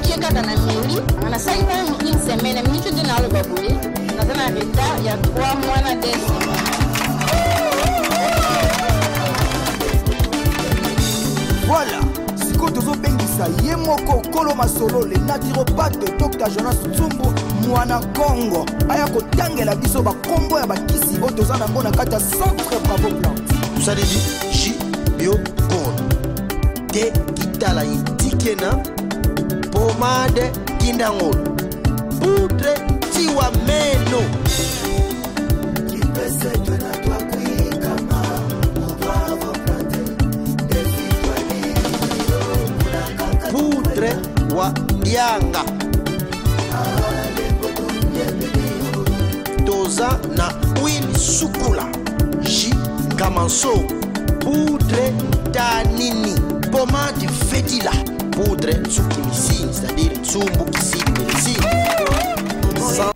dia kaka na mairie on a saï pas une semaine minute de na le babuli na tana retard il y a 3 mois na décembre. Voilà, si vous avez bengisa yemoko kolo masolo le naturopathe Dr Jonas Tsumbu mwana Congo aya kotangela biso ba kombo ya bakisi otoza na ngona kata centre bravo plante. Vous allez dire J bio corps. Te kitala itikena pomade kindangol. Poudre tiwa meno. Kipese tena twa kuikama bravo plante. Poudre wa dianga. Toza na huile sukula. J Gamanso, poudre tanini, pommade fétila, poudre tsukimisi, c'est-à-dire tsumbu kisi melisi. Bonsoir,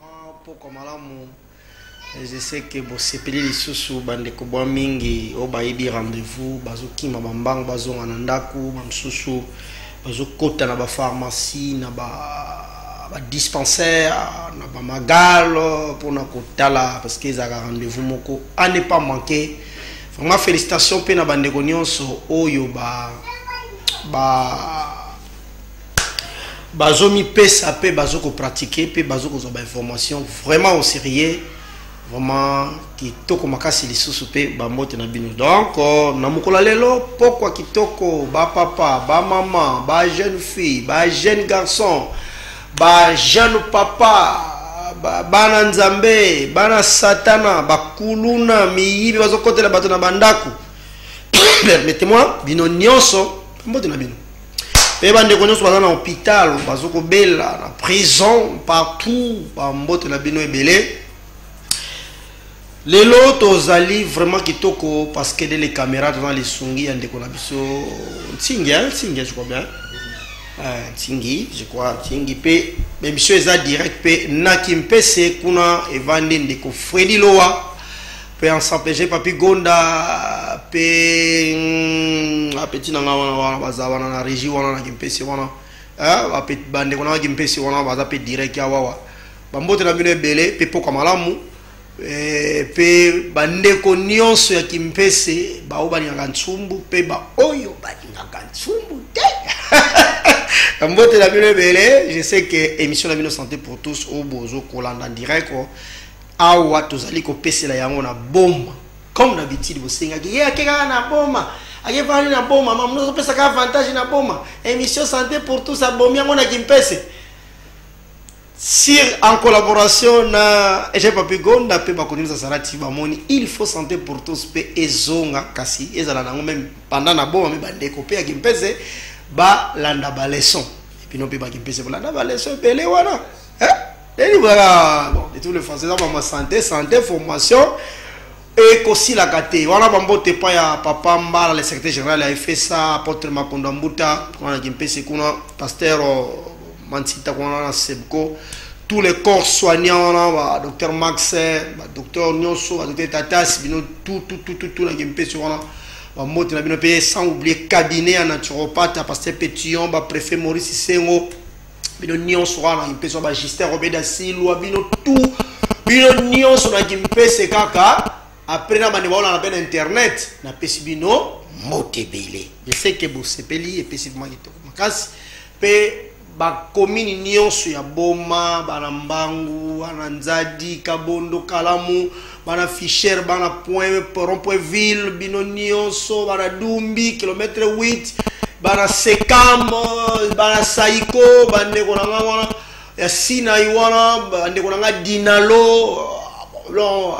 maman, pourquoi malamu? Je sais que vous sepelez les sous bandeko bwa mingi, obayibi rendez-vous, bazoki mabambang, bazo anandaku, bamsusu, bazo kota na ba pharmacie, na ba dispensaire, na ba magal pour na kotala parce que za rendez-vous moko à ne pas manquer. Vraiment félicitations pe na bandeko nyonso oyo bazo mi pesa pe bazo ko pratiquer pe bazo ko ba information vraiment au sérieux. Vraiment kitoko makasi lisusu pe ba mote na bino donc na mukola lelo pourquoi kitoko ba papa ba maman ba jeune fille ba jeune garçon ba jeune papa ba nzambe ba satana ba kuluna miyibi bazo kotela bato na bandako permettez-moi bino nyonso mote na bino pe bande ko nyonso baza na hôpital bazo ko bela na prison partout ba mote na bino ebele. Les lots zali vraiment kitoko parce que les caméras dans les sungi and de biso tingi je crois bien tingi je crois tingi pe même chose à direct pe na kimpese kuna evande ndeko Freddy Loa pe ensemble j'ai papi Gonda pe apeti na wana bazawana na régie wana na kimpese wana apeti bande kuna kimpese wana baza pe direct ya wawa bambote na bino belé pe poko malamu pe bandeko nyonso ya kimpese bao balingaka ntsumbu pe ba oyo balingaka ntsumbu te mbote la bino ebele. Je sais que émission la bino santé pour tous au bozo kolanda direct awa tozali kopesela yango na bomba comme d'habitude bosengaki ye akeka na bomba akevani na bomba mama mno pesa ka avantage na bomba émission santé pour tous abomi yango na kimpese. Si en collaboration na j'ai pas pu gonda pe ba konisa sarati ba moni il faut santé pour tous pe ezonga kasi ezala nango même pendant na bon me bande ko pe akimpese ba landa ba leçon et puis non pe ba kimpese ba landa ba leçon belé wana et voilà bon de tous les français ça ba santé formation et aussi la kate wana bambote pa ya papa mbala le secrétaire général a fait ça apôtre Makonda Mbuta kuna kimpese kuna pasteur Mansita kuna Sebko tous les corps soignants docteur Max docteur Nyonso docteur Tatas bino tout la kimpese wana ba moti na bino pe sans oublier cabinet en naturopathe pasteur Pétillon ba préfet Maurice Sengo bino Nyonso wana kimpese ba Gister Robeda Silwa bino tout bino Nyonso na kimpese kaka après na bande baona na ben internet na pesi bino motebele. Je sais que vous sepeli et spécifiquement kitoko makasi pe ba commune nyonso ya boma bana mbangu bana nzadi kabondo kalamu bana fisher bana point ville bino nyonso bana dumbi kilomètre 8 bana sekam bana saiko bande konanga wana ya sina iwana bande konanga dinalo long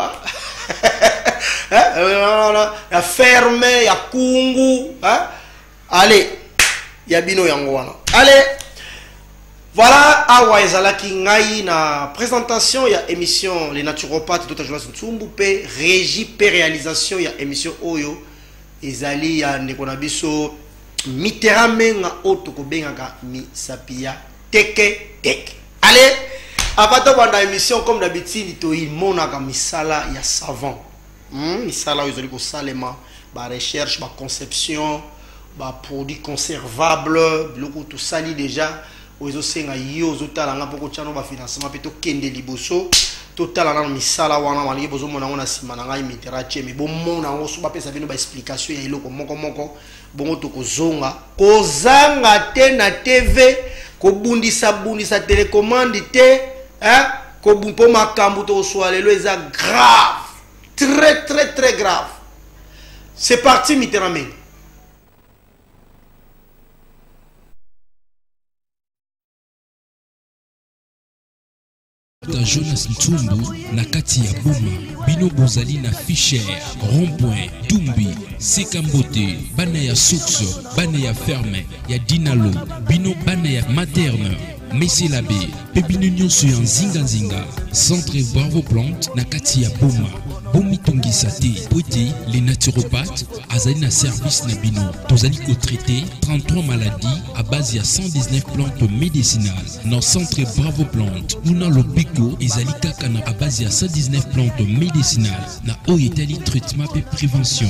ya ferme ya kungu allez ya bino yango wana allez. Voilà, awa ezalaki ngai na présentation ya émission les naturopathes Dr Jonas Tsumbu pe régie pe réalisation ya émission oyo ezali ya ndeko na biso Mitterramenga oto ko bengaka misapia teke. Allez, avant de voir la émission comme d'habitude to imonaka misala ya savon. misala oyo ezali kosalema ba recherche ba conception ba produits conservables biloko tosali déjà oyo ezosenga yo ozotalanga mpo kotyano ba financement mpe tokende liboso totala na misala wana malingi bozomona yango na nsima na ngai mitera tie me bomona yango so bapesa bino ba explication ya eloko moko bongo tokozonga kozanga te na tv kobundisa télécommande te mpo makambo tokoswa lelo eza grave, très grave. C'est parti Mitterrand. Jonas Ntumbu na kati ya Boma bino bozali na Fischer rond-point Tumbi Sekambote bana ya Soukso bana ya Ferme ya Dinalo bino bana ya Materne Messi Labé pebino nyonso ya Nzinga centre Bravo Plante na kati ya Boma bomi tongisa te pote les naturopathes azali na service na bino tozali ko traiter 33 maladies à base ya 119 plantes médicinales dans centre Bravo Plante nous le biko ezali kaka na à base ya 119 plantes médicinales na oyetali traitement et prévention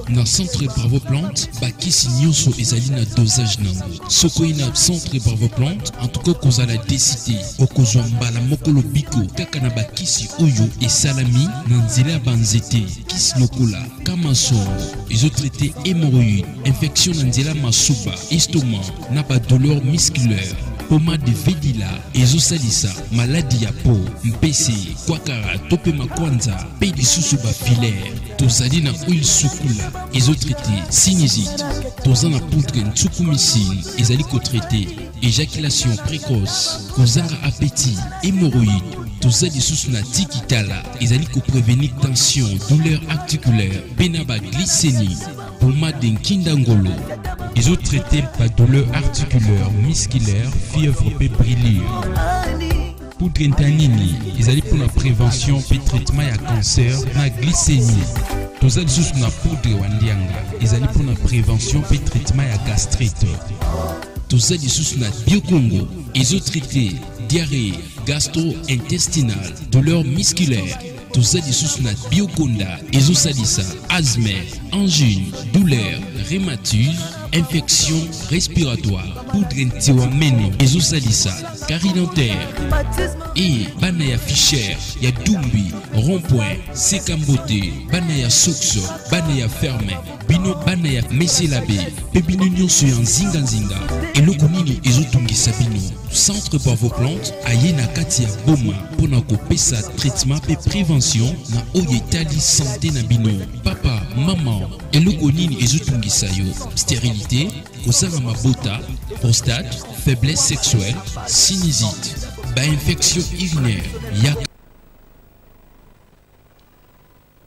dans centre Bravo Plante bakisi nyonso ezali na dosage nango soko ina centre Bravo Plante en tout cas kozala décider okozwa mbala mokolo biko kaka na bakisi oyo et salami nanzela banzete kis lokola kamaso ils ont traité hémorroïdes infection nanzela masuba estomac na ba douleur musculaire pommade de vedila ezosalisa maladie ya peau mpese kwakara tope makwanza pe lisusu ba filaire tozali na huile sukula ezotraité sinusite tozana poudre ntukumicine ezali ko traité éjaculation précoce kozanga appétit hémorroïdes tozali sous na tikitala ezali ko prévenir tension douleur articulaire benaba glycémie pommade nkindangolo ils ont traité par douleur articulaire musculaire fièvre et brûlure poudre ntanini ezali pour la prévention et traitement ya cancer na glycémie tozali sous na poudre wandianga ezali pour la prévention et traitement ya gastrite tozali sous na biocongo ils ont traité diarrhée gastro-intestinale, douleur musculaire, tozali sous na bioconda, ezosalisa, asthme, angine, douleur, rhumatisme, infection respiratoire, poudre ntiwameno, ezosalisa, carie dentaire, et banaya Fischer, ya Dumbi, rond-point, Sekambote, banaya Soukso, banaya Ferme, bino banaya Messi Labé, pebino nyonso ya Nzinga, eloko nini ezotungisa bino. Centre Bravo Plante aye na kati ya Boma pona kopesa traitement et prévention na oyetali santé na bino papa maman eloko nini ezotungisa yo stérilité kozanga mabota prostate faiblesse sexuelle sinusite ba infection urinaire ya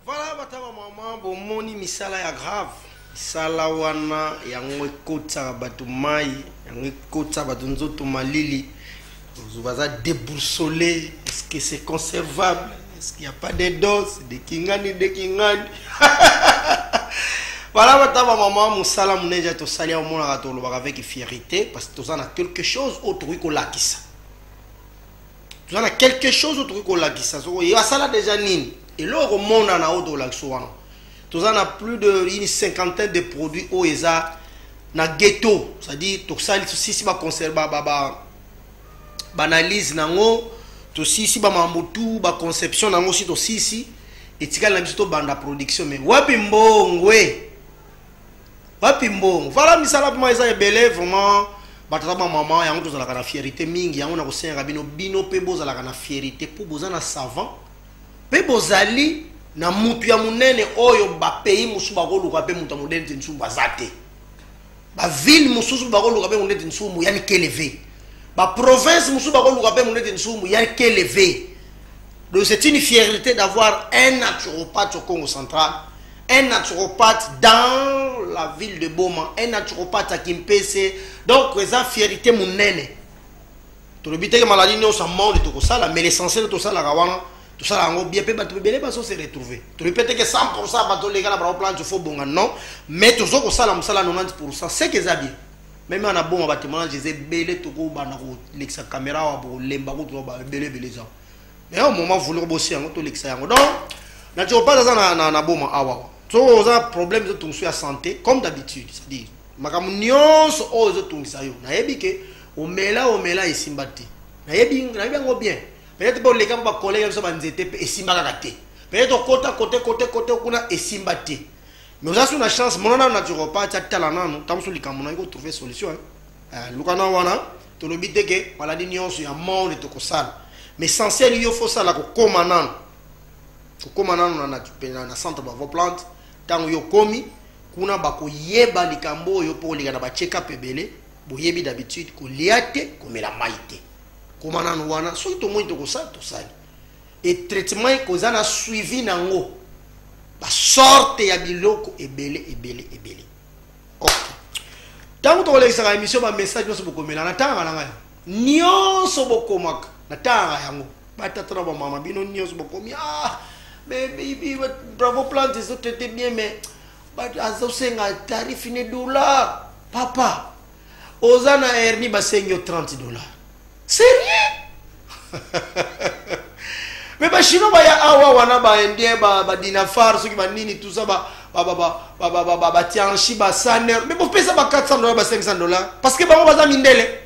voilà batama maman bomoni misala ya grave misala wana yango ekota bato mai yango ekota bato nzoto malili baza déboursolé. Est-ce que c'est conservable? Est-ce qu'il n'y a pas de doses de kingani voilà batama maman musala muneja to salia au mona to lo avec fierté parce que tozana quelque chose autre ko lakisa tozana quelque chose autre ko lakisa so ya sala déjà nini et lo remona na auto laksoana tozana plus de une cinquantaine de produits oeza na ghetto, c'est-à-dire tout ça si ba conserve ba analyse nango to si ba mambutu ba conception nango si to si etikala na biso to banda production mais wapi mbongwe voilà misala pour moi ça ebele vraiment batata ba maman yango tozala kana fierté mingi yango na kosenga bino pe bozala kana fierté pour bozana savant pe bozali na mutu ya munene oyo ba pays musu ba koluka pe mutu moderne nsu bazate ba ville mususu ba koluka pe munene nsu mu yani kelevé ba province musu ba koluka pe munene nsu mu yani kelevé. Donc c'est une fierté d'avoir un naturopathe au Congo central, un naturopathe dans la ville de Boma, un naturopathe à Kimpese. Donc c'est une fierté munene. Tu le bitais que maladie non ça monde tout ça mais l'essentiel tout ça la rawana tout ça là on bien peut battre belé parce que se retrouver. Tu répètes que 100% bateau les gars là par plan tu faut bon non mais tout ça là musala 90% c'est que ça bien. Même en a bon bâtiment je sais belé tout go ba na ko lexa caméra wa bo lemba ko ba belé ça. mais au moment vouloir bosser en tout l'examen donc naturopathe ça na boma awa so ça problème de ton sur santé comme d'habitude c'est-à-dire makambo nyonso ozo tungisa yo nayebi ke omela esimbati nayebi ngo bien peut-être pour les cas ba collègue so banzete pe esimbaka kate peut-être côté kuna esimbati mais vous avez une chance mon naturopathe atala nanu tamso likambo na ko trouver solution lukana wana to lobite ke maladie nyonso ya monde to kosala mais essentiel yo faut ça la ko komanana na centre ba vos plantes tango yo komi kuna bako yeba likambo yo po ligana ba check up ebele boyebi d'habitude ko liate ko mela maite komanana wana so to mo to ko sa to sali et traitement ko zana suivi nango ba sorte ya biloko ebele ok tango to lekisa émission ba message no so bokomela na tanga na ngai nyonso bokomaka na tanga yango batatra ba mama bino nyonso bokomi mais bravo plante ils ont traité bien mais azo senga tarif ne $, papa ozana hernie ba sengo $30, sérieux? Mais ba chino ba ya awa wana ba indien ba dinafar soki ba nini tout ça ba tianchi ba saner mais pour payer ça ba $400 ba $500 parce que bango baza mindele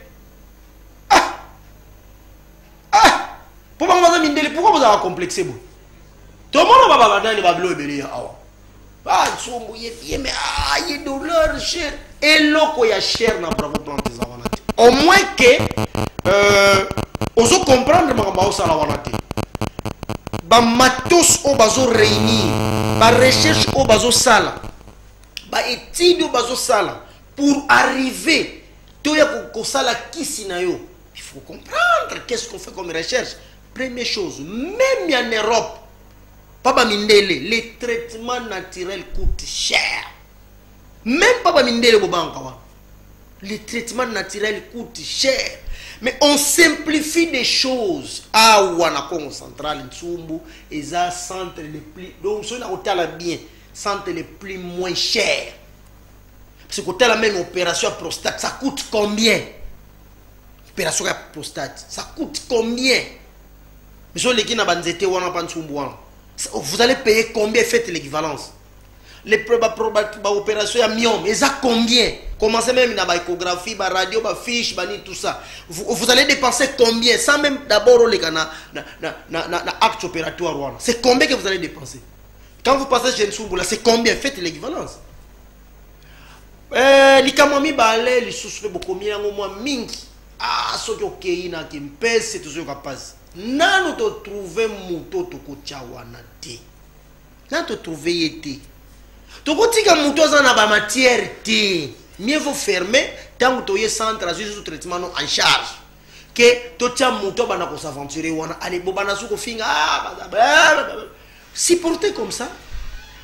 pour bango baza mindele pourquoi vous avez complexé vous tout le monde va ba ba blo ebele ya awa ba tsombo ye mais ye $, cher et loko ya cher na bravo plante za wana au moins que ozo comprendre makambo ça la wana te ba matos o bazo réunir ba recherche o bazo sala ba étude o bazo sala pour arriver to ya ko sala kisi na yo. Il faut comprendre qu'est-ce qu'on fait comme recherche. Première chose, même en Europe, Papa Mindele, les traitements naturels coûtent cher. Même Papa Mindele Bobankawa, les traitements naturels coûtent cher. Mais on simplifie des choses. Ah, Wanakongo central, Ntsumbu, et ça, centre les plus. Donc, ceux là, bien, centre les plus moins cher. Parce que la même opération à prostate, ça coûte combien? Opération à prostate, ça coûte combien? Monsieur les qui n'a pas été vous allez payer combien? Faites l'équivalence. Les opérations à myome, mais ça combien? Commencez même dans la échographie, la radio, la fiche, tout ça. Vous allez dépenser combien? Sans même d'abord les acte opératoire. C'est combien que vous allez dépenser? Quand vous passez chez Nsumbu, c'est combien? Faites l'équivalence. Les kamami balé, les sous beaucoup mieux au moins mingi. Ah, ce qui na qui me c'est tout ce qui passe. Nan te trouver muto to ko chawana te. Nan te trouver été. To ko tika muto za na ba matière te. Mieux vaut fermer tant que tu es centre sous traitement en charge. Que to tia muto bana ko s'aventurer wana allez bobana su ko finga si porter comme ça.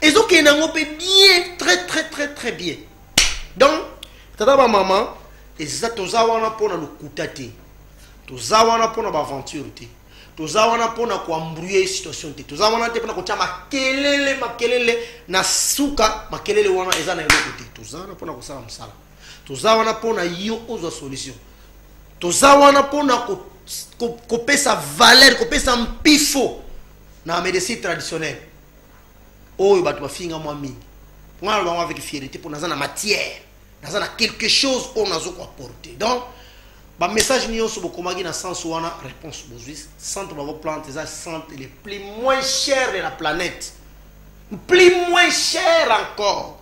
Et donc il n'en peut bien très bien. Donc tata ba maman et ça tozawana pona le kutate. Tozawana pona ba aventure te. Tozawana pona ko embrouiller situation te. Tozawana te pona ko tia makelele na suka makelele wana eza na eloko te. Tozawana pona ko sala msala. Tozawana pona yo ozo solution. Tozawana pona ko pesa valeur, ko pesa mpifo na médecine traditionnelle. Oh ba to finga moi mingi. Moi ba avec fierté pour na matière. Na quelque chose on a zo ko apporter. Donc ba message ni yoso bokomagi na sens wana réponse bozui centre ba vos plantes ça centre les plus moins cher de la planète. Plus moins cher encore.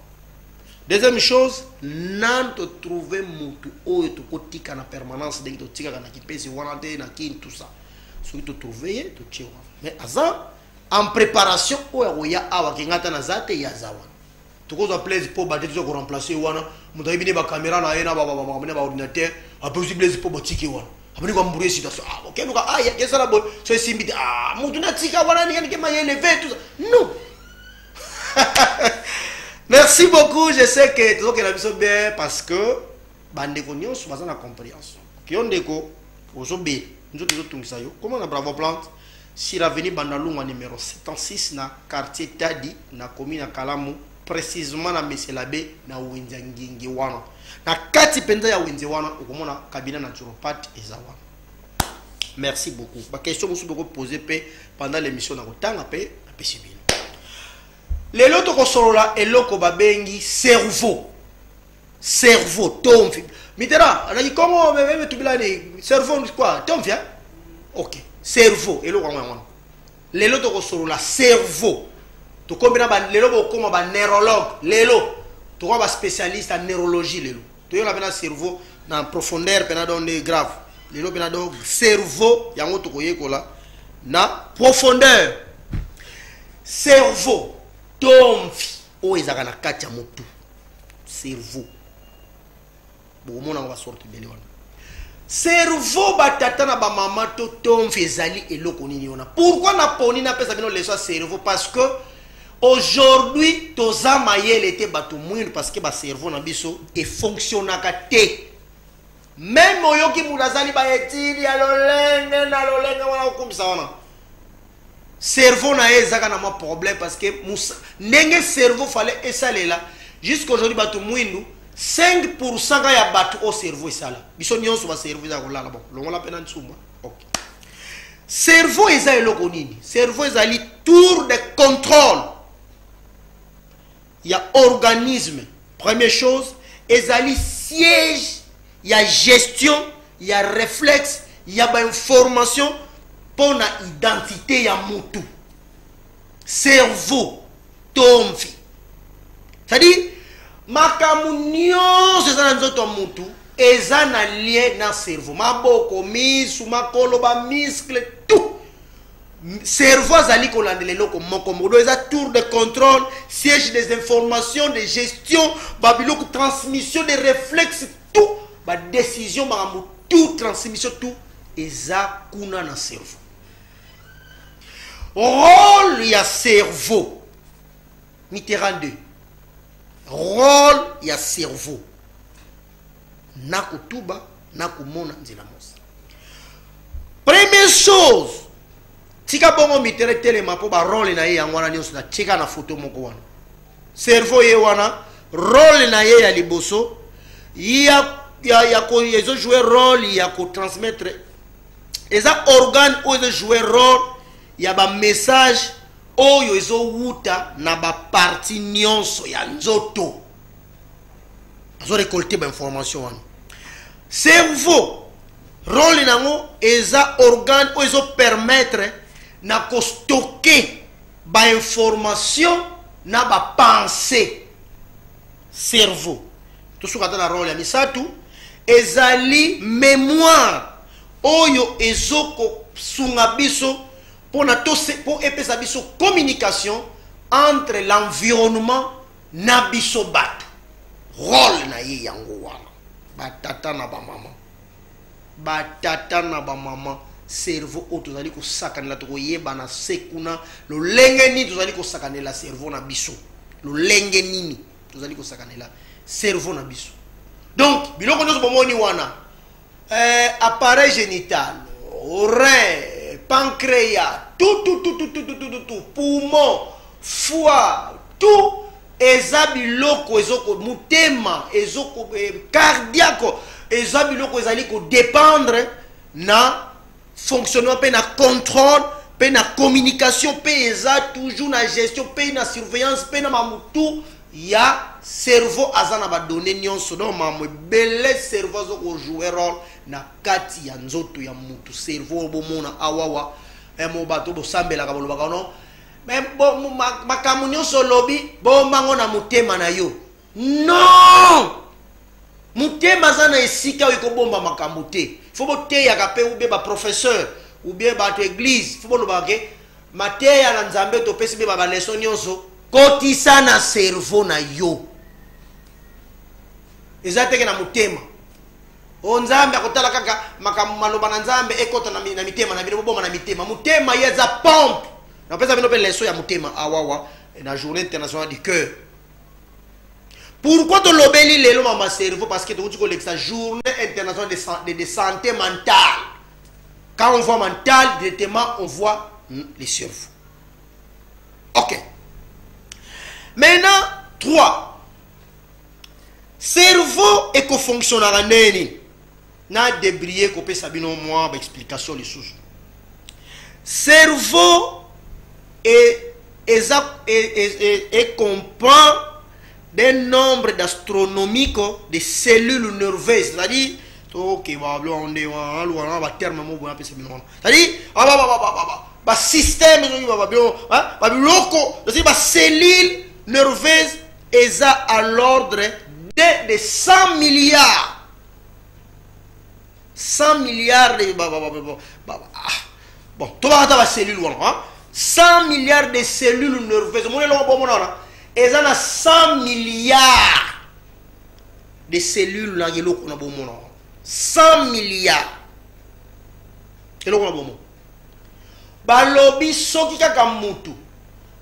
Deuxième chose, nan te trouver mutu o to kotika na permanence de to tika na kipesi wana te na kin tout ça. So to trouver to tchewa. Mais aza en préparation o ya awa kingata na zate ya zawa. To ko plaise pour battre to ko remplacer wana mutu ibine ba caméra na ena ba ordinateur après aussi plaise pour botiki wana. Après ko mbourer situation. Ah OK donc ah ya kesa la bo so simbiti ah mutu na tika wana ni ke ma élevé tout ça. Non. Merci beaucoup, je sais que tout le monde bien parce que bande konyo so bazana compréhension. Kiondeko ozobe nous tout ça yo. Comment on a bravo plante si l'avenue Bandalunga numéro 76 na quartier Tadi na commune Kalamu précisément na Meselabe na Wenjangingi wana. Na kati penda ya Wenje wana ukomona kabina naturopathe ezawa. Merci beaucoup. Ma question que vous posée pendant l'émission dans le temps, les loto kosolola eloko babengi cerveau. Cerveau, tomfi. Mitera, on a dit comment même tout là cerveau quoi? Tomfi hein? OK. Cerveau eloko ngwana. Les loto kosolola cerveau. To combina ba lelo ko ba neurologue, lelo. To ba spécialiste en neurologie lelo. To yo la bena cerveau na profondeur pena don grave. Lelo pena do cerveau yango to koyekola na profondeur. Cerveau tomfi o ezaka na kati ya motu. Cerveau. Bon mona va sortir bele wana. Cerveau batata na ba mama to tomfi ezali eloko nini ona. Pourquoi na poni na pesa bino leso cerveau parce que aujourd'hui toza mayele était bato mwindu parce que ba cerveau na biso e fonctionnaka te. Même oyoki mudazali ba etili ya lolenge na lolenge wana okumisa wana. Cerveau na ezaka na ma problème parce que nenge cerveau fallait esalela jusqu'aujourd'hui bato mwindu 5% ya bato au cerveau esala. Biso nyonso ba cerveau za kolala bon. Longola pena nsumba. OK. Cerveau eza eloko nini? Cerveau ezali tour de contrôle. Il y a organisme. Première chose, ezali siège, il y a gestion, il y a réflexe, il y a information pour la identité ya mutu. Cerveau, tomfi. C'est-à-dire, makamunyo, c'est ça dans mutu, eza na lien na cerveau. Maboko, misu, makolo, ba muscle, tout. Cerveau azali kolandele loko moko modo eza tour de contrôle, siège des informations, de gestion, babiloko transmission des réflexes, tout, ba décision ba tout transmission tout eza kuna na cerveau. Rôle ya cerveau. Mitterrand 2. Rôle ya cerveau. Nakutuba, nakumona nzela mosa. Première chose, tika bongo Mitterrand telema po ba rôle na ye ya ngwana nyonso na tika na photo moko wana. Cerveau ye wana, rôle na ye ya liboso, ya ko yezo jouer rôle ya ko transmettre. Eza organe o yezo jouer rôle ya ba message oyo ezo wuta na ba parti nyonso ya nzoto. Azo récolter ba information wana. Cerveau rôle nango eza organe oyo ezo permettre na ko stocker ba information na ba pensée. Cerveau to sukata na rôle ya misatu ezali mémoire oyo ezoko sunga biso pour epesa biso communication entre l'environnement na biso bato. Rôle na ye yango wana. Batata na ba mama. Batata na ba mama. Cerveau o tozali ko sakanela to yeba na sekuna lo lenge ni tozali ko sakanela cerveau na biso. Lo lenge nini tozali ko sakanela cerveau na biso. Donc biloko nyonso bomoni wana appareil génital, rein, pancréas, tout, poumon, foie, tout, ezabiloko, ezoko, mutema, ezoko, cardiaque, ezabiloko, ezaliko dépendre na fonctionnement, pe na contrôle, pe na communication, pe eza toujours na gestion, pe na surveillance, pe na mamutu, ya cerveau azana ba donné nyonso donc mamwe belle cerveau zo ko jouer rôle na kati ya nzoto ya mutu. Cerveau bomona awawa mo bato bo sambela ka boloba kono mais bo makamu nyonso lobi bo mango na mutema na yo. Non, mutema zana esika ko bomba makambo te. Faut bo te ya ka pe ou bien ba professeur ou bien ba église faut bo loba ke mateya na nzambe to pesi be ba leçon nyonso kotisa na cerveau na yo. Ezateke na mutema. O nzambe akotala kaka maloba na nzambe ekota na mitema na bino boma na mitema. Mutema yeza pompe. Na pesa bino pe leso ya mutema awawa na journée internationale du cœur. Pourquoi to lobeli lelo mama cerveau parce que to ko l'exa journée internationale de santé mentale. Quand on voit mental directement on voit les cerveaux. OK. Maintenant 3. Cerveau eko fonctionnera neni. na débrier copé sabino moi explication les sous cerveau et comprend des nombres astronomiques de cellules nerveuses, c'est-à-dire système cellules nerveuses est à l'ordre de 100 milliards. 100 milliards de bon, tout va avoir cellules 100 milliards de cellules nerveuses. Et ça a 100 milliards de cellules là, 100 milliards. Et là, balobi soki kaka mutu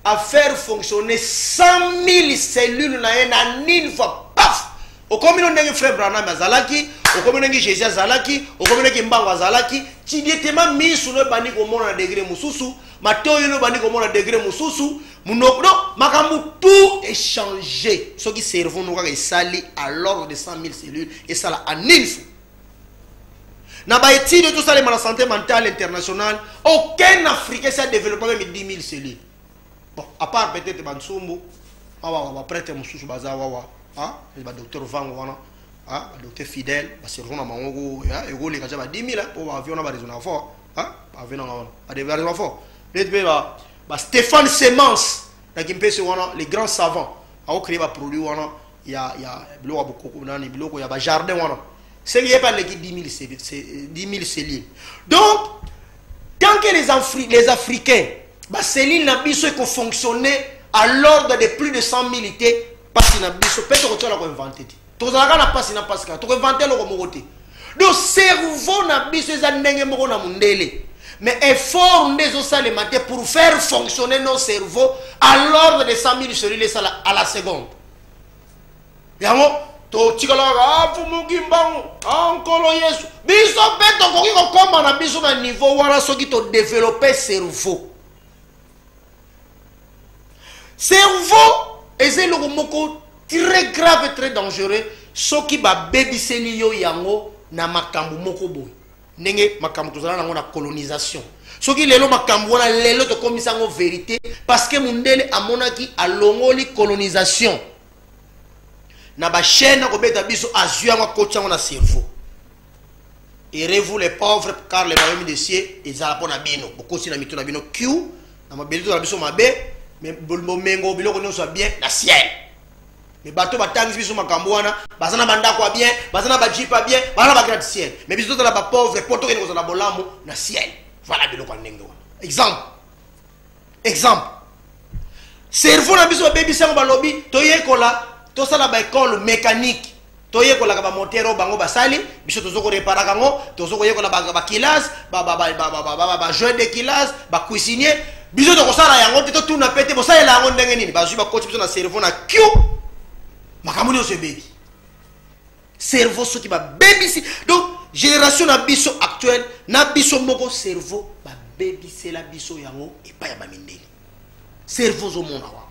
à faire fonctionner 100 000 cellules na une fois, paf! Au commun de frère Branham Azalaki, au commun de Jésus Azalaki, au commun de Kimbango Azalaki, tu dis tellement mis sur le bani comme on a degré Moussousou, Mateo le bani comme on a degré Moussousou, Mounokno, Makamu tout est changé. Ce qui servent nous est sali à l'ordre de 100 000 cellules et ça là en une fois. Dans l'étude de tout ça, la santé mentale internationale, aucun Africain s'est développé même 10 000 cellules. Bon, à part peut-être Bansumbu, on va prêter Moussousou Bazawa. Le docteur Van, le docteur Fidel, c'est le Mango, et vous les 10 000 pour avoir un raison fort. Stéphane Semence, les grands savants, ont créé un produit, il y a un jardin. C'est qu'il n'y a pas les 10 000 cellules. Donc, tant que les Africains, les cellules n'ont fonctionné à l'ordre de plus de 100 000 parce qu'il n'a pas inventé. Tout ça n'a pas inventé. Donc, cerveau n'a pas inventé. Mais effort pour faire fonctionner nos cerveaux à l'ordre de 100 000 cellules à la seconde. To tikala fumuki mbangu ankolo Yesu biso peto koki kokoma na biso na niveau wana soki to développer cerveau est le moko très grave et très dangereux soki ba bebiseli yo yango na makambu moko boy ndenge makambu tozala nango na colonisation soki lelo makambu wana lelo to komisa ngo vérité parce que mundele amonaki alongoli colonisation na ba chaîne ko beta biso azua ngo kocha ngo na cerveau et vous les pauvres car les royaumes des cieux ils ala pona bino bokosi na mito na bino Q na mabelito na biso mabe mais bomengo biloko nyonso bien na ciel les bateaux batangi biso makambo wana bazana bandako bien bazana ba jipa bien bazana ba gratte ciel mais biso to la ba pauvre poto ke ngo na bolamo na ciel voilà biloko ndenge wana exemple cerveau na biso baby sango balobi to yekola tout ça la école mécanique to yekola ka ba moteur bango basali biso to zoko réparer kango to zoko yekola ba kilase ba joueur de kilase ba cuisinier biso to kosala yango to tuna pete bo sala yango ndenge nini ba zuba coach biso na cerveau na Q makamuni o se baby cerveau so ki ba baby si donc génération na biso actuelle na biso moko cerveau ba baby c'est la biso yango et pas ya ba mindeli cerveau zo mona wa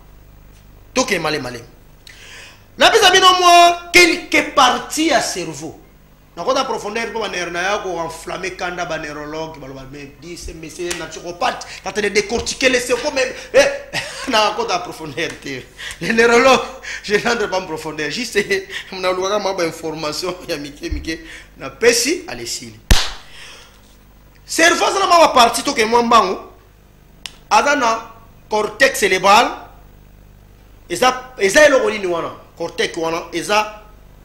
to ke malé na bisa bino mo quelques parties à cerveau na kota profondeur pour banero na yako enflammer kanda ba neurologue baloba me dit c'est monsieur naturopathe quand on décortiquer les cerveaux même na kota profondeur les neurologues je n'entre pas en profondeur juste na luka ma ba information ya mike na pesi alesili cerveau ça na ma partie to ke mo mbango adana cortex cérébral eza le rolini wana cortex wana eza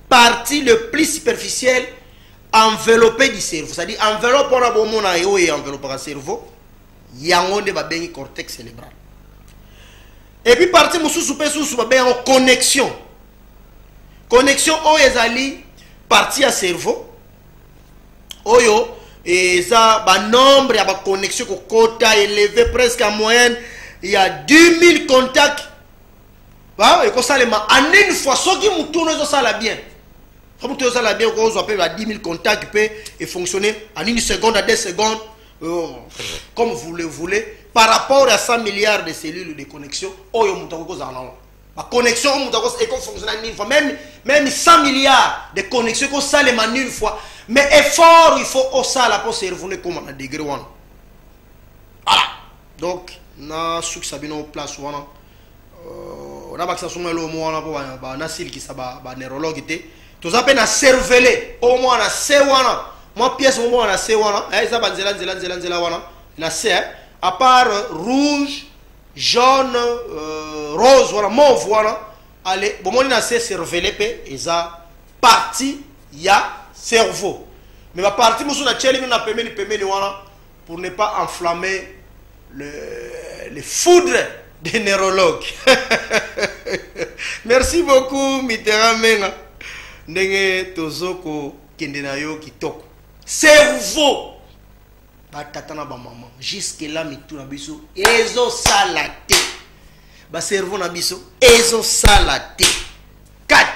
partie le plus superficielle enveloppée du cerveau, c'est-à-dire enveloppe on a bon mon ayo et enveloppe le cerveau yango nde ba bengi cortex cérébral et puis partie mususu pe susu ba bengi connexion oyo ezali partie à cerveau oyo eza ba nombre ya ba connexion ko kota élevé presque en moyenne il y a 10 000 contacts. Et comme ça, en une fois, ce qui me tourne, ça la bien. Ça me tourne, ça la bien, on appelle à 10 000 contacts et fonctionner en une seconde à 2 secondes, comme vous le voulez, par rapport à 100 milliards de cellules de connexion. La connexion, elle fonctionne en une fois. Même 100 milliards de connexions, qu'on s'allume en une fois. mais effort il faut au ça là pour cerveau ne comme un degré one. Voilà. Donc na suk sabino place wana on a baksa suma lo mo wana po ba na sil ki sa ba neurologue té to za pe na cerveler au moins na C wana moi pièce au moins na C wana ça ba nzela wana na C à part rouge jaune rose voilà mauve voilà allez bon moi na C cerveler pe eza partie ya cerveau mais ma partie musu na cheli na pemeni wana pour ne pas enflammer les foudres des neurologues. Merci beaucoup Mitterrand Menga ndenge tozoko kendena yo kitoko cerveau ba tata na ba maman jusque là mitu na biso ezo salate ba cerveau na biso ezo salate 4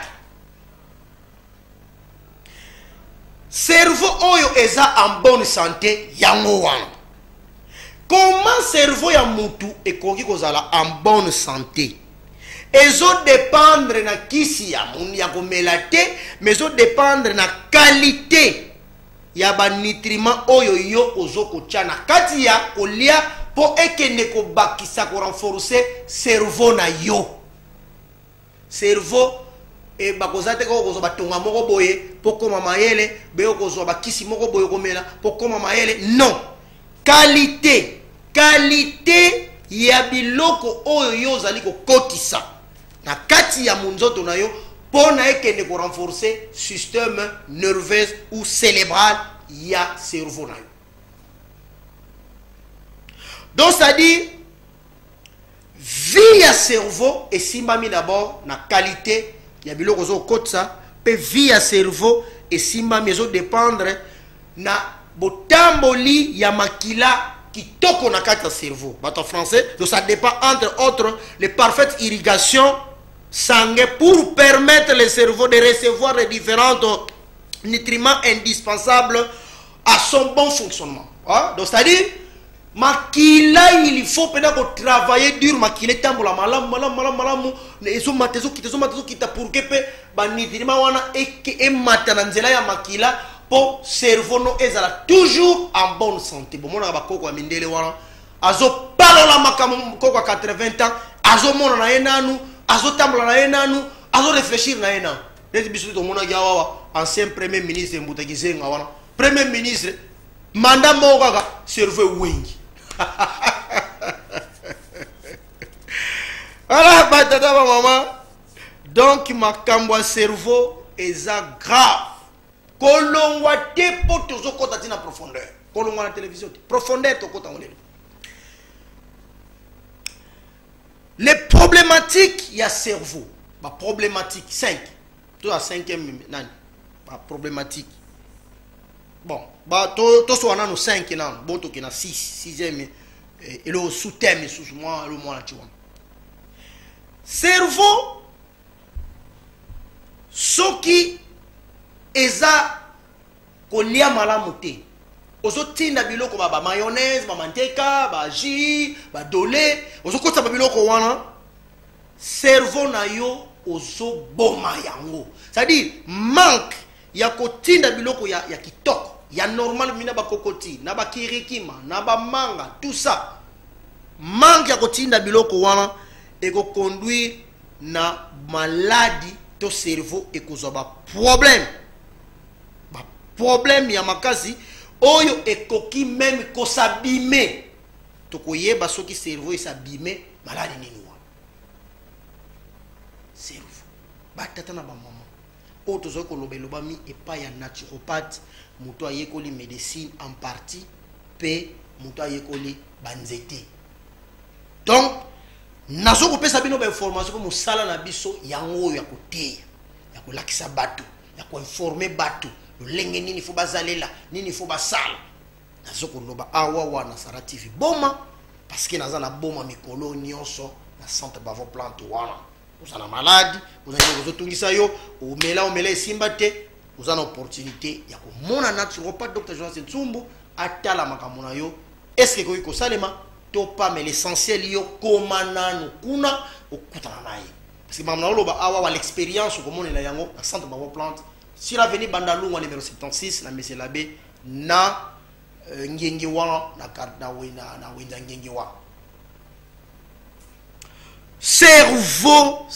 cerveau oyo eza en bonne santé yango wana. Comment cerveau ya mutu ekoki kozala en bonne santé? Ezo dépendre na kisi ya muni ya komela te, mais ezo dépendre na qualité ya ba nutriments oyo yo ozoko tia na kati ya kolia po ekende ko bakisa ko renforcer cerveau na yo. Cerveau e bakozate ko kozo batonga moko boye poko mama yele be kozo bakisi moko boye komela poko mama yele non. Qualité ya biloko oyo yo zali ko kotisa na kati ya munzoto na yo pona ekende ko renforcer système nerveux ou cérébral ya cerveau na yo. Donc ça dit vie ya cerveau et simbami d'abord na qualité ya biloko zo kotisa pe vie ya cerveau et simbami zo dépendre na botamboli ya makila kitoko na kati ya cerveau. En français, donc ça dépend entre autres les parfaites irrigations sanguines pour permettre le cerveau de recevoir les différents nutriments indispensables à son bon fonctionnement. Hein? Donc c'est-à-dire makila il faut peut-être travailler dur makila tambola malamu ezo matezo kita pour que pe ba nutriments wana e matana nzela ya makila pour cerveau no ezala toujours en bonne santé. Bon mona ba koko mindele wana azo palola makamu koko 80 ans azo mona na enanu azo tambola na enanu azo réfléchir na enanu. Les bisu to mona yawa ancien premier ministre Mbutagizenga wana premier ministre manda moka cerveau wengi. Voilà batata ba maman. Donc makambo cerveau eza grave. Kolongwa te po tozo kota tina profondeur. Kolongwa na télévision profondeur to kota ngolelo. Les problématiques ya cerveau, ba problématique 5. To a 5e nani? Ba problématique. Bon, ba to so na no 5 nan, bon to kina 6e et le sous-thème sous moi le moi la tu vois. Cerveau soki eza kolia malamu te ozo tinda biloko ba mayonnaise ba manteka ba jus ba dole ozo kota ba biloko wana cerveau na yo ozo boma yango, c'est-à-dire manque ya kotinda biloko ya kitoko ya normal mina ba kokoti na ba kirikima na ba manga tout ça manque ya kotinda biloko wana eko conduire na maladie to cerveau ekozwa ba problème ya makasi oyo ekoki même ko s'abîmer to koyeba soki cerveau s'abîmer maladie nini wa cerveau batata na ba mama o to zoko lobeloba mi epa ya naturopathe muto ayekoli médecine en partie pe muto ayekoli banzete. Donc nazo ko pesa bino ba information ko musala na biso yango ya koteya ya kolakisa bato ya ko informer bato lolenge nini fo bazalela nini fo basala nazo ko loba awa wana Sara TV boma parce que naza na boma mikolo nyonso na centre bavo plante wana uzana maladi uzana kozotungisa yo omela simba te uzana opportunité ya ko mona naturopathe Dr Jonas Ntsumbu atala makambo na yo est-ce que ko salema to pas mais l'essentiel yo komanano kuna okutana naye parce que mamna loba awa wa l'expérience comme on est là yango na centre bavo plante si la veni Bandalou en numéro 76 na monsieur l'abbé na ngengiwa na karda na winda ngengiwa. Cerveau.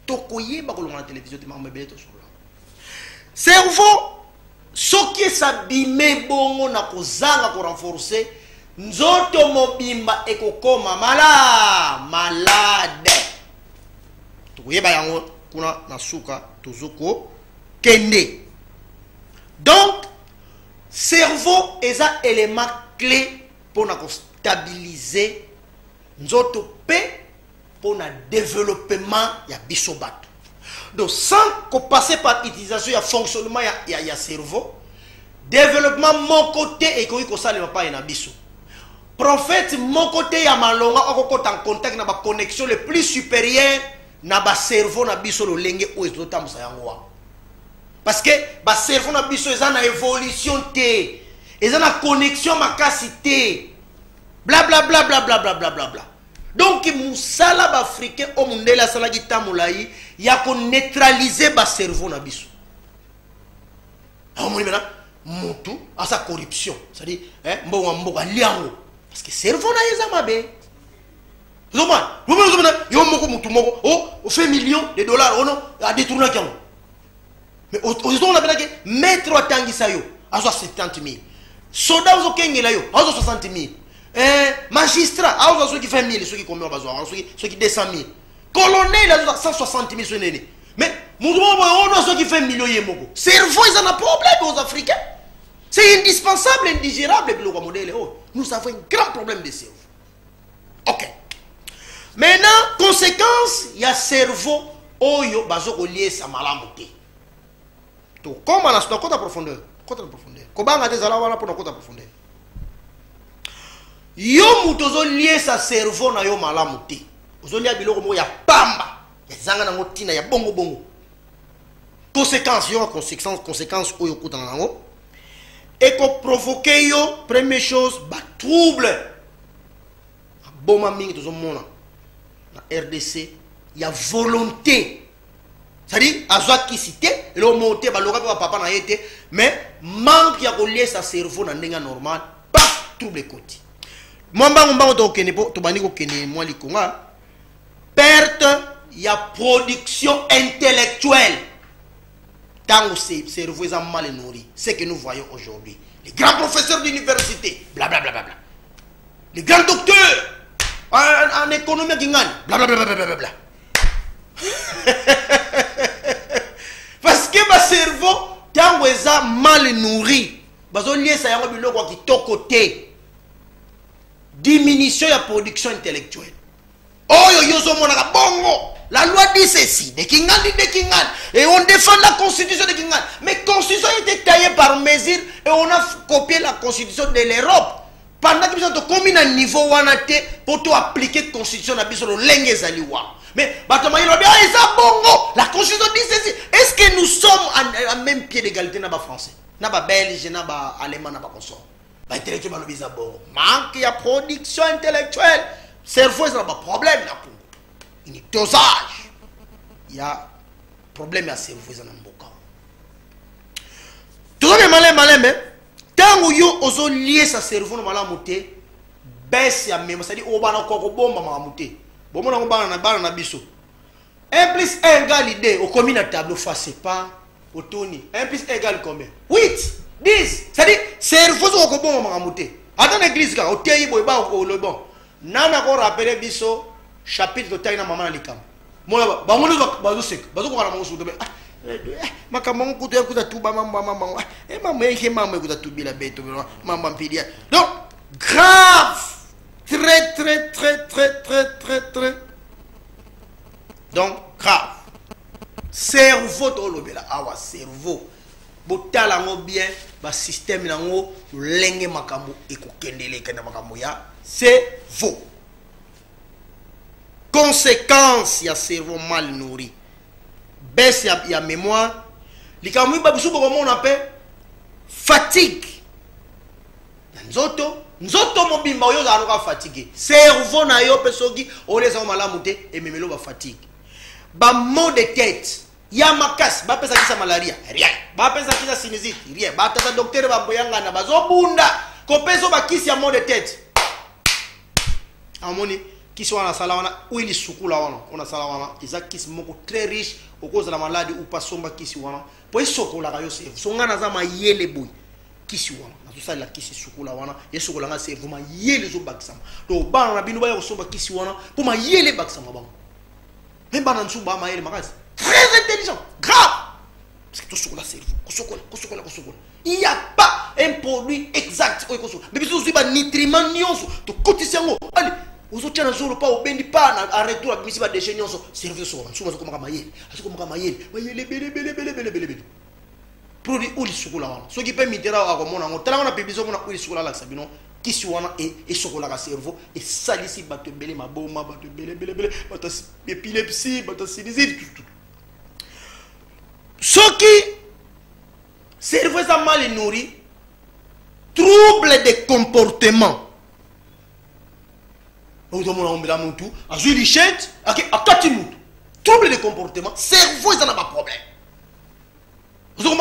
Tokoye ba kolonga na télévision te mamebele to sur là. Cerveau soki sabime bongo na kozanga ko renforcer nzoto mobimba ekokoma malade. Tokoye ba yango kuna na suka tozoko kende. Donc cerveau est un élément clé pour stabiliser nzoto pe pour le développement ya bisobat. Donc sans qu'on passe par l'utilisation ya fonctionnement ya cerveau, développement mon côté et qu'on ça ne va pas y na biso. Prophète mon côté ya malonga on en contact na ba connexion le plus supérieur na ba cerveau na biso lo lenge o ezota musa yango. Parce que ba cerveau na biso eza na évolution te, eza na connexion makasi te. Bla bla bla bla bla bla bla bla bla. Donc musala ba africain o mundela sala gitamulai ya ko neutraliser ba cerveau na biso. Amoni mena mutu asa corruption, c'est-à-dire mbongo mboka liango parce que cerveau na yeza mabe. Zoma, yo moko mutu moko o fait millions de dollars oh non a détourné kango. Mais aux on a que maître atangisa yo à 70 000. Soda aux kengela yo à 60 000. Magistrat à ceux qui fait 1000, ceux qui combien besoin, ceux qui 200 000. Colonel à 160 000 sur l'année. Mais on a ceux qui fait millions yemoko. Cerveau ils ont un problème aux Africains. C'est indispensable, indigérable le modèle. Nous avons un grand problème de cerveau. OK. Maintenant, conséquence, il y a cerveau oyo bazoko lié sa malamoté. Comme on a sur côté profondeur, Kobanga des alawana pour côté profondeur. Yo mutozo lié sa cerveau na yo malamuti. Ozo lié biloko mo ya pamba. Ya zanga na motina ya bongo bongo. Conséquence yo conséquence oyo kuta na ngo. Et ko provoquer yo première chose ba trouble. Boma mingi tozo mona. Na RDC ya volonté. C'est-à-dire, à qui cité, et le monté, papa n'a été, mais manque ya relier sa cerveau dans le normal, paf, trouble côté. Moi, perte, il y a production intellectuelle. Tant que ce cerveau est mal nourri, c'est ce que nous voyons aujourd'hui. Les grands professeurs d'université, blablabla. Les grands docteurs en économie qui gagnent, blablabla. Parce que ma cerveau, tant que ça mal nourri, diminution de la production intellectuelle. Oh yo yo bongo. La loi dit ceci, de Kingan, et on défend la constitution de Kingan. Mais la constitution a été taillée par mesure et on a copié la constitution de l'Europe. Pendant que nous avons commis un niveau pour appliquer la constitution de l'Europe. Mais la constitution dit ceci. Est-ce que nous sommes à même pied d'égalité dans les Français, dans les Belges, dans les Allemands, dans les Consorts? Manque de production intellectuelle. Cerveau, il y a un problème. Il y a un dosage. Il y a un problème à cerveau. Tout ça est malin, mais tant que vous avez lié sa cerveau, vous avez baisse ya mémoire. C'est-à-dire, vous avez bombe. 1 plus 1 égale idée, au commun à tableau face pas au Tony. 1 plus 1 égale combien? 8, 10. C'est-à-dire, cerveau au bon moment. Attends l'église, au théi, au le bon. Nana ko rappelé biso chapitre de taina maman likam. Moi ba ngolo ba zo sek. Ba zo ko rama musu de. Makamon ko te ko ta tuba mamba. E mama e mama ko ta tubila beto mamba mpidia. Donc grave. Très. Donc, grave. Cerveau, awa cerveau. Botala ngo bien, ba système nango, lenge makambo ekokendele kana makambo ya cerveau. Conséquence ya cerveau mal nourri. Baisse ya mémoire. Likambo ba biso ko on appelle fatigue. Nzoto mobimba oyo zaluka fatigué. Cerveau na yo pesoki oleza malamu te et memelo ba fatigue. Ba maux de tête. ya makasi bapesa kisa malaria rien bapesa kisa sinusite rien batata docteur baboyanga na bazobunda kopeso bakisi ya mot de tête amoni kisi wana sala wana uili sukula wana ona sala wana iza kisi moko très riche okoza la maladie ou pas somba kisi wana po isokola ka yo cerveau songana za mayele boy kisi wana na sala kisi sukula wana yesokola nga cerveau mayele zo bakisama to bana na bino ba yo somba kisi wana po mayele bakisama bango même bana nsumba mayele makasi très intelligent grave parce que tout sur la cerveau il n'y a pas un produit exact mais bisous si ba nutriments nyonso to kotisi yango allez uzotia na zolo pa obendi pa na arrêter la misi ba déchets nyonso cerveau so nsuma zo komaka mayele asiko komaka mayele bele produit uli sukula wana so ki pe mitera akomona ngo tala wana pebiso mona uli sukula la sabino kisi wana et sokola ka cerveau et salisi bato bele maboma bato bele bato épilepsie bato sinusite tout ce qui cerveau est mal nourri, trouble de comportement. Trouble de comportement, cerveau est un problème. Vous nous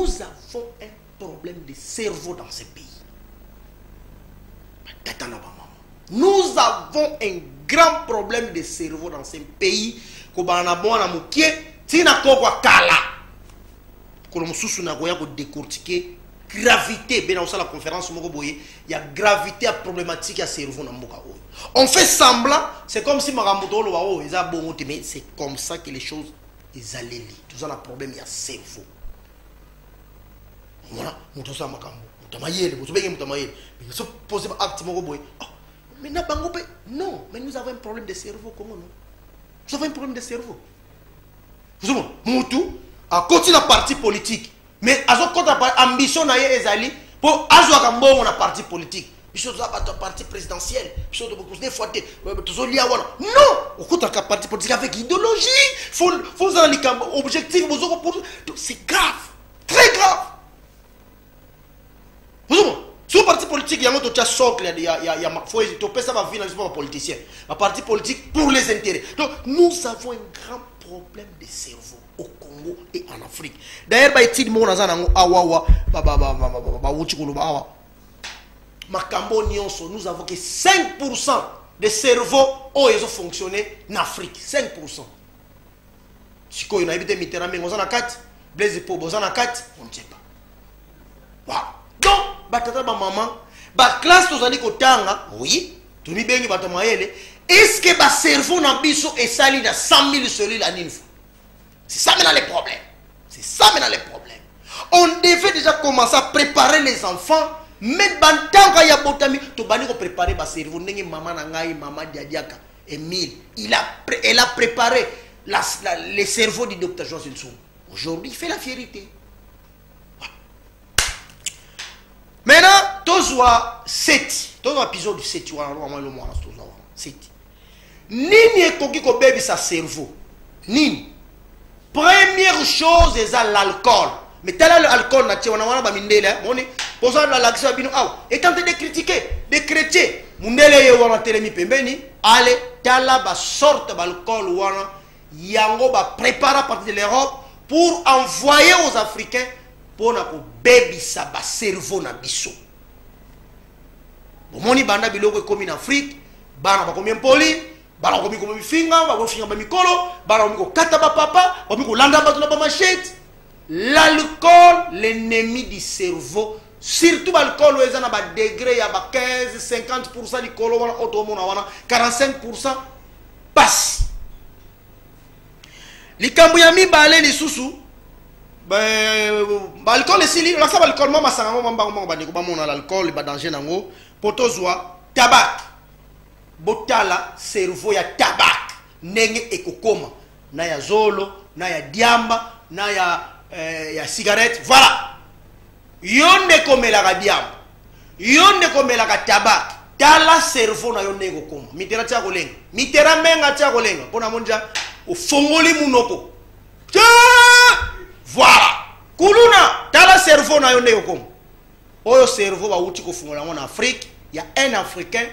avons un problème de cerveau dans ce pays. Nous avons un grand problème de cerveau dans ce pays. Kobana bona mukie tina kokwa kala. Kono mususu na goya ko décortiquer gravité ben on la conférence moko boye, il y a gravité à problématique à cerveau na mboka o. On fait semblant, c'est comme si makambo lo ba o eza bongo mais c'est comme ça que les choses ezaleli. Tout ça un problème il y a cerveau. Voilà, muto sa makambo. Mutamayele, mutubenge mutamayele. Mais ça pose acte moko boye. Mais non, mais nous avons un problème de cerveau. Comment non? Nous avons un problème de cerveau. Vous savez, Moutou a continué la partie politique. Mais à ce ambition na ezali pour azwa kambo na parti politique. Biso za ba parti présidentiel, biso de beaucoup de fois to lia wana. Non, au côté de parti politique avec idéologie, faut un objectif c'est grave, très grave. Vous savez, sur le parti politique, il y a un socle, il y a faut ça va venir pas politicien. Un parti politique pour les intérêts. Donc nous avons un grand problème de cerveau au Congo et en Afrique. D'ailleurs, nous avons que 5% des cerveaux ont fonctionné en Afrique. 5%. Si on a évité Mitterrand, mais on a 4, Blaise Pobo, on a 4, on ne sait pas. Voilà. Donc, batata ba maman, ba classe tozali kotanga, oui, tuni bengi bato mayele, est-ce que ba cerveau na biso esali na 100 000 cellules en une fois? C'est ça maintenant les problèmes. C'est ça maintenant les problèmes. On devait déjà commencer à préparer les enfants, mais bantanga ya botami, to bani ko préparer ba cerveau ndenge maman na ngai, maman Diadiaka, Emile, elle a préparé les cerveaux du docteur Jean Nsumbu. Aujourd'hui, il fait la fierté. Maintenant, tozwa 7. Tozwa épisode 7 wana lo le mwana tozwa 7. Nini ekoki ko bebi sa cerveau? Nini? Première chose est l'alcool. Mais tel l'alcool na tia wana ba mindele, moni posa la l'action bino aw. Et tenter de critiquer des chrétiens. Mundele ye wana telemi pembeni, allez tala ba sorte d'alcool wana yango ba préparer à partir de l'Europe pour envoyer aux Africains pour na ko baby sa ba cerveau na biso. Bomoni banda biloko komi na Afrique, bana ba komi mpoli, bana komi komi finga, ba finga ba mikolo, bana komi ko kata ba papa, ba ko landa ba ba machette. L'alcool, l'ennemi du cerveau, surtout l'alcool où ils ont un degré, il y a 15-50% du colo, 45% passe. Les Kambouyami balé les sous-sous. L'alcool est si l'alcool, moi, l'alcool, il danger nango. Potozwa, tabac. Botala, cerveau, ya tabac. Nenge ekokoma. Na ya zolo, na ya diamba, na ya cigarette. Voilà. Yonde komela ka diamba. Yonde komela ka tabac. Tala cerveau na yonde ekokoma. Mitera tia kolenga. Mitera menga tia kolenga. Pona monja o fongoli munoko. Voilà. Kuluna, tala cerveau na yonde ekokoma. Oyo cerveau ba uti ko fongola en Afrique, il y a un Africain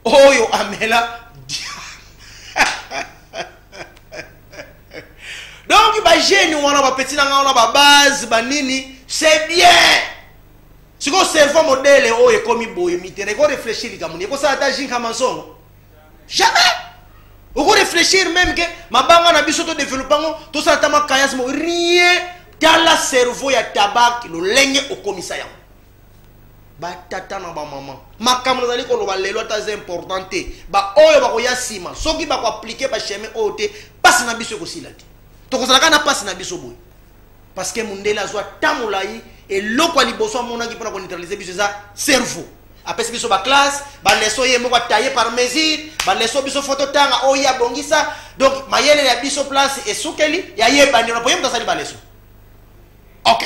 oyo amela donc ba jeune wana ba petit na ngana ba base ba nini c'est bien si ko cerveau modèle oyo komi boyo mitene ko réfléchir kamuni ko ça ta jinka mansongo jamais on va réfléchir même que ma banga na biso to développement tout ça tama kayas mo rien dans la cerveau ya tabac lo lenge au commissariat ba tata na ba maman makamlo zali ko lo ba lelo ta importante ba oyo ba ko ya sima soki ba ko appliquer ba chemin ote passe na biso ko silati to ko zalaka na passe na biso boy parce que mundela zo tamulai et loko liboso mona ki pona ko neutraliser biso za cerveau après biso ba classe ba leso ye moko tailler par mesure ba leso biso photo tanga o ya bongisa donc mayele ya biso place et soukeli ya ye bandira po yemta sali ba leso OK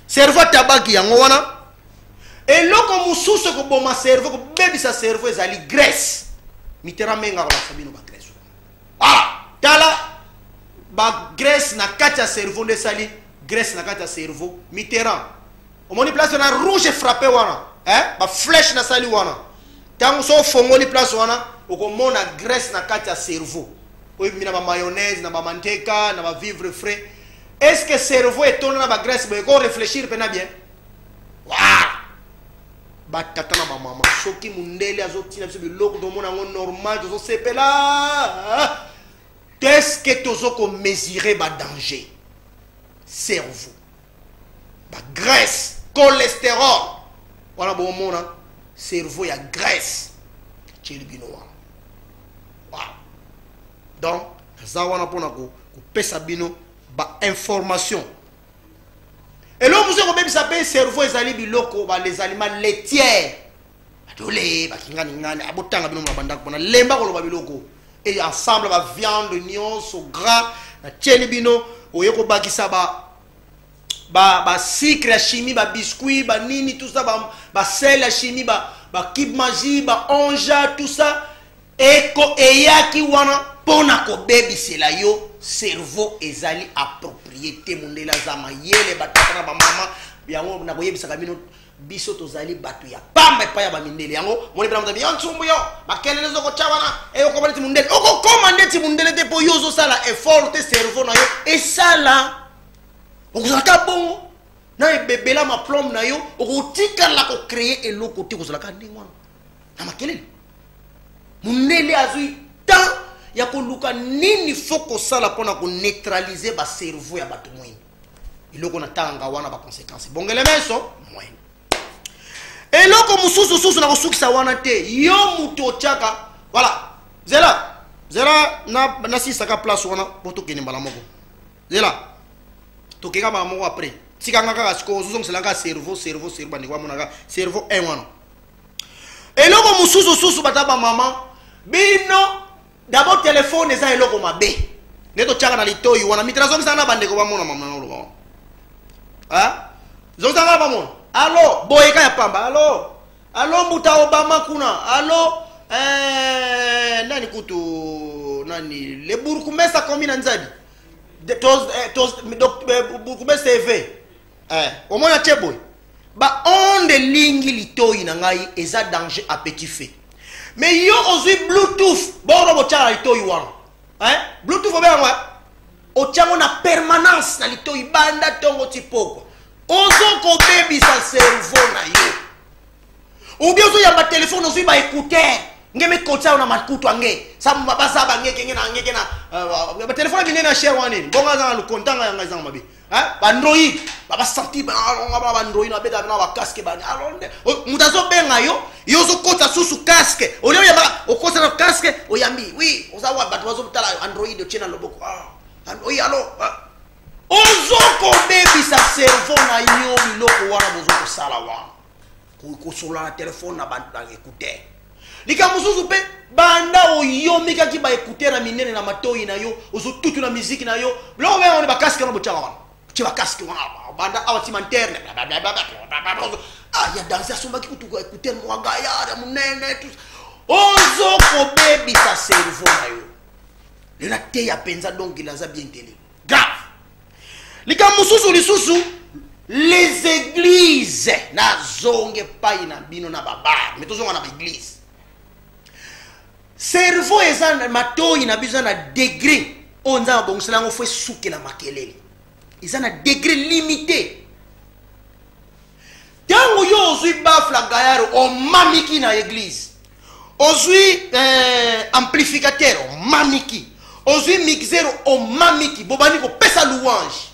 cerveau tabaki yango wana et loko mususu ko boma cerveau ko bebi sa cerveau ezali graisse mitera menga ko sabino ba graisse ah tala ba graisse na kati cerveau de sali graisse na kati cerveau mitera au moni place na rouge frappé wana ba flèche na sali wana tango so fongoli place wana okomona graisse na kati ya cerveau oyo mina ba mayonnaise na ba manteca na ba vivre frais est-ce que cerveau etona na ba graisse ba ko réfléchir pena bien waouh ba tata na ba mama soki mundele azotina biso biloko do mona ngo normal to sepela qu'est-ce que tozo ko mesurer ba danger cerveau ba graisse cholestérol voilà bon mona cerveau ya graisse tcheli bino wow donc ça wana pona ko pesa bino ba information et là vous avez ça peut cerveau ezali biloko ba les aliments laitiers adole ba kingani ngani abotanga bino na banda pona lemba ko lo ba biloko et ensemble ba viande nyonso gras na tcheli bino oyeko bakisa ba sucre ya chimie ba biscuit ba nini tout ça ba sel ya chimie ba kib magie ba onja tout ça eko eyaki wana pona ko bebisela yo cerveau ezali appropriété mondela za mayele batata na ba mama yango na koyebisaka bino biso tozali bato ya pamba pa ya ba mindele yango moni bana mtabi nsumbu yo makelele zoko chawana e ko baleti mundele oko komande ti mundele te po yo zo sala effort te cerveau na yo et ça là okozalaka bongo na ebebela ma plombe na yo okotikala ko créer eloko te kozalaka ndenge wana na makelele mundele azui tant ya koluka nini foko sala pona ko neutraliser ba cerveau ya bato mwini iloko na tanga wana ba conséquences bongele meso mwini eloko mususu na kosukisa wana te yo muto chaka voilà zela na sisaka place wana poto kene mbala moko zela tokeka ba moko après tikanga kaka siko zozongselanga cerveau bandikwa monaka cerveau un wana eloko mususu bataba mama bino d'abord téléphone eza eloko mabe neto chaka na litoyi wana mitra zongisa na bandeko ba mona mama na lo ha zongisa ba mona allo boyeka ya pamba allo mbuta Obama kuna allo nani kutu nani le burkumesa komina nzadi burkumesa TV omona cheboy ba onde lingi litoyi na ngai eza danger à petit feu mais yo ozui bluetooth boro bochara litoyi wana bluetooth obengwa ochango na permanence na litoyi banda tongo tipoko ozoko bebisa cerveau na yo ou bien ozoyamba telefone ozwi ba écouteur ngeme kotsa na makutu ange samba basaba ngeke na ba telefone binene na share wane bonga za lu kontanga yanga za mabe ba android ba sorti ba android na beta na ba casque ba alonde mutazo benga yo zo kota susu casque oleo yamba okota na casque oyambi oui ozawa batu bazo tala android o chena loboko oui allo ozoko bebisa cerveau na yo biloko wana bozoko sala wana kosola na telefone na banda écouteur lika mususu pe banda oyomi kaki ba écouteur na minene na matoyi na yo ozotutu na musique na yo biloko bena on ba casque na bochaka wana ti ba casque wana banda awati manterne ya danser sombaki kutu écouteur mwaga ya munene tout ozoko bebisa cerveau na yo lena te ya penza donc il a bien télé grave lika mususu lisusu les églises na zonge pai na bino na babar mais tozonga na église cerveau eza matoi na besoin na degré on nzamba bongosela ngo fo soukela makelele eza na degré limité tango yo ozwi bafla gayaro o mamiki na église ozwi amplificateur o mamiki ozwi mixer o mamiki bobani ko pesa louange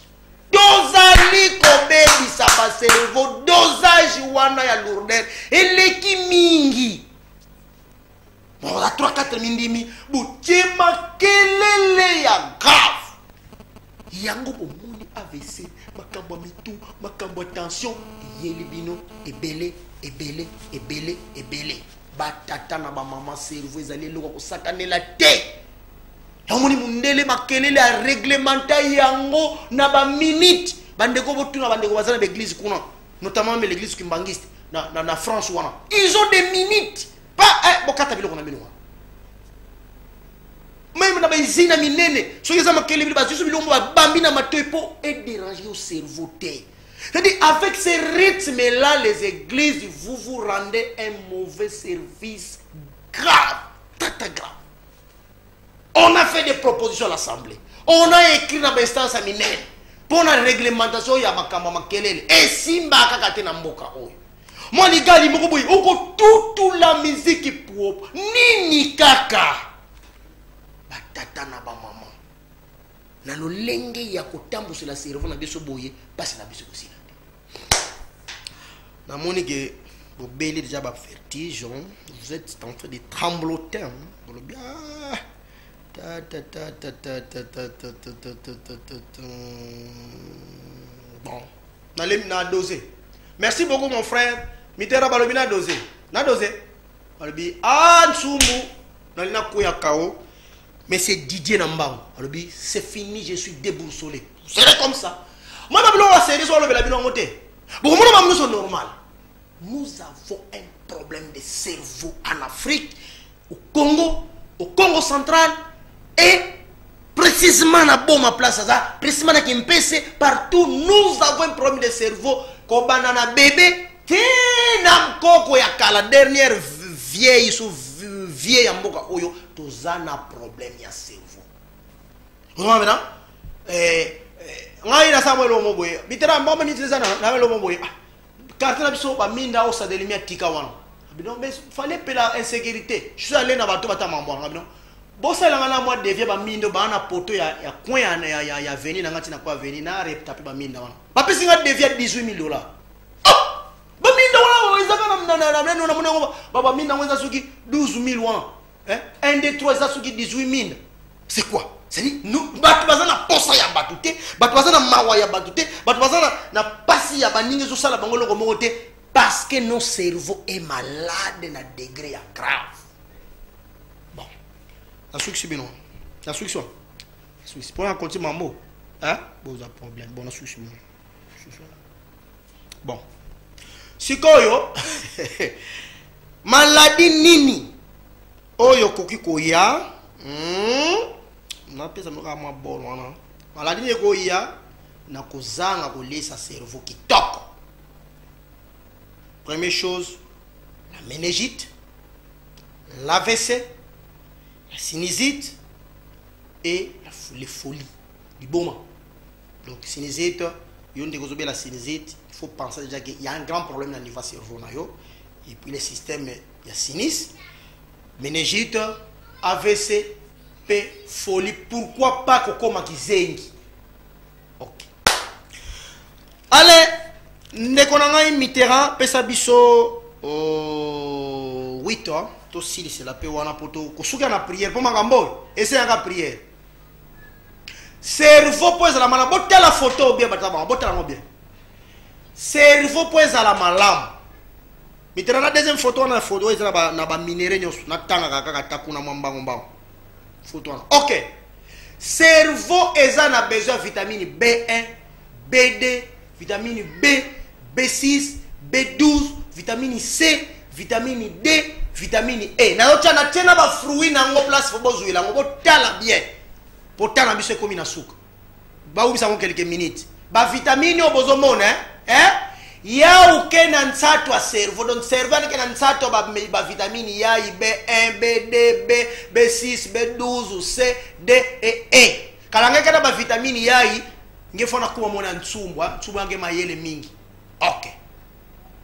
dozali kobebisa bacerveau dosage wana ya lourdeur eleki mingi bon la 3-4 mindimi butie makelele ya grave yango bomoni AVC makambo ya mitu makambo ya tension yeli bino ebele batata na bamama cerveau ezali eloko kosakanela te yamoni mundele makelele ya réglementa yango na baminute bandeko botuna bandeko baza na l'église kuna notamment l'église kimbangiste na France wana ils ont des minutes pas bokata biloko na bino même na baizina minene soki eza makelele baziso biloko babambi na matoi po et déranger au cerveau te. C'est-à-dire, avec ces rythmes-là, les églises, vous vous rendez un mauvais service grave, très grave. On a fait des propositions à l'Assemblée. On a écrit dans l'instance à Minen pour la réglementation ya makamba makelele. Et si mbaka kate na mboka oyo. Moi les gars, limoko boy, oko toute la musique propre. Nini kaka. Batata na ba mama. Na lolenge ya kotambusa la cerveau na biso boye, passe na biso aussi. Na moni que vous belez déjà ba vertige, vous êtes en train de trembloter. Bien. Bon, na dosé. Merci beaucoup mon frère. Mitera balobi na dosé. Na dosé. Balobi Nsumu na koya kao. Mais c'est Didier Nambao. Balobi c'est fini, je suis déboussolé. C'est comme ça. Moi na biloko série so le biloko ngote. Bon moi na c'est normal. Nous avons un problème de cerveau en Afrique, au Congo central. Et précisément à ma place, précisément à Kimpese, partout, nous avons un problème de cerveau. Comme banana bébé, la dernière vieille sous vieille en boka oyo, tous un problème de cerveau. Vous voyez maintenant? Ngai na Samuel Omoboye, bitera mbamba ni tezana na Samuel Omoboye. Carte na biso ba minda o sa de lumière tika wana. Mais fallait payer la insécurité. Je suis allé na bato bata mambo. Bossa la ngana moi devient ba mindo ba na poto ya coin ya venir na ngati na kwa venir na rep taper ba minda wana. Ba pesi nga devient $18,000. Ba minda wana ezaka na mona ba minda ngeza suki 12,000 wana. 1 2 3 za suki 18,000. C'est quoi? C'est dit nous batu bazana posa ya batute, batu bazana mawa ya batute, batu bazana na pasi ya baningi zo sala bango loko moko te parce que nos cerveau est malade na degré ya grave. La succès, non. La succès. Pour la continuer mambo. Hein? Bon, ça problème. Bon, la succès. Bon. Sikoyo. Maladie nini. Oyo koki koya. Na pesa moka ma bon wana. Maladie ni koya na kozanga kolesa cerveau qui toque. Première chose, la méningite, l'AVC, la sinusite et les folies du moment. Donc sinusite, la sinusite, il faut penser déjà qu'il y a un grand problème au niveau cerveau. Et puis le système, il y a sinus, méningite, AVC, P, folie. Pourquoi pas Koko Makizengi? Ok. Allez, Nekonanga Mitterrand, Pesa Bisso 8 ans. Aussi c'est la paix wana poto kosuka na prière pour makambo essayer la prière cerveau pose la malade bota la photo bien bataba bota la bien cerveau pose la malade mitera na deuxième photo na photo ezala na ba minéraux nyos na tanga kaka takuna mwambango mbango photo wana OK cerveau eza na besoin vitamine B1 B2 vitamine B B6 B12 vitamine C vitamine D vitamine E. Na yocha na tena ba fruit na ngo place fo bozuela ngo botala bien. Potana biso komi na suka. Ba ubisa ngo quelques minutes. Ba vitamine o bozomona ya uke na nsato a cerveau donc cerveau anike na nsato ba vitamine ya B1 B2 B6 B12 C D et E kalanga kana ba vitamine ya ngefona kuma mona ntsumba nge mayele mingi. OK,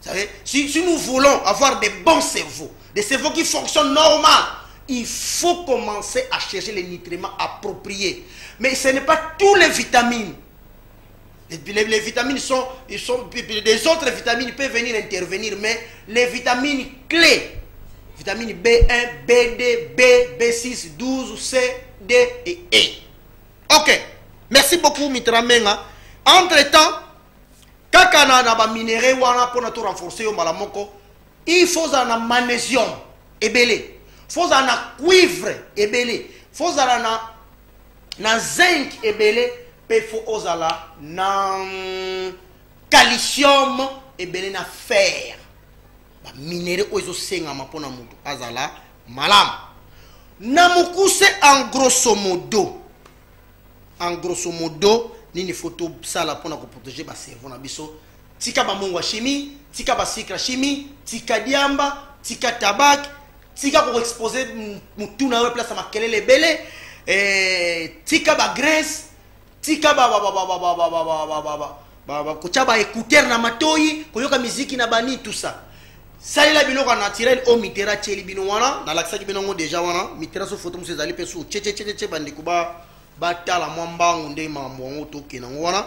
vous savez, si nous voulons avoir des bons cerveaux, des cerveaux qui fonctionnent normal, il faut commencer à chercher les nutriments appropriés. Mais ce n'est pas tous les vitamines. Les vitamines des autres vitamines peuvent venir intervenir, mais les vitamines clés, vitamines B1, B2, B, B6, 12, C, D et E. OK, merci beaucoup Mitramenga. Entre-temps, kakana na ba minéraux wana pour nous renforcer au malamoko, il faut un magnésium ebele, faut un cuivre ebele, faut un na zinc ebele, pe faut ozala na calcium ebele na fer. Ba minéraux ozo senga mapona mutu azala malam. Na mukuse en grosso modo nini photo sala pona ko protéger ba cerveau na biso. Tika ba mongwa chimie, tika ba sucre chimie, tika diamba, tika tabac, tika ko exposer mutu na place ma kelele belé, tika ba graisse, tika ba ko ba écouteur na matoi, ko yoka musique na bani tout ça. Ça la biloko naturel o mitera cheli bino wana, na laksa ki bino ngo déjà wana, mitera so photo musu zali pe su che bandi kuba batala mwambangu nde mambo toke na wana.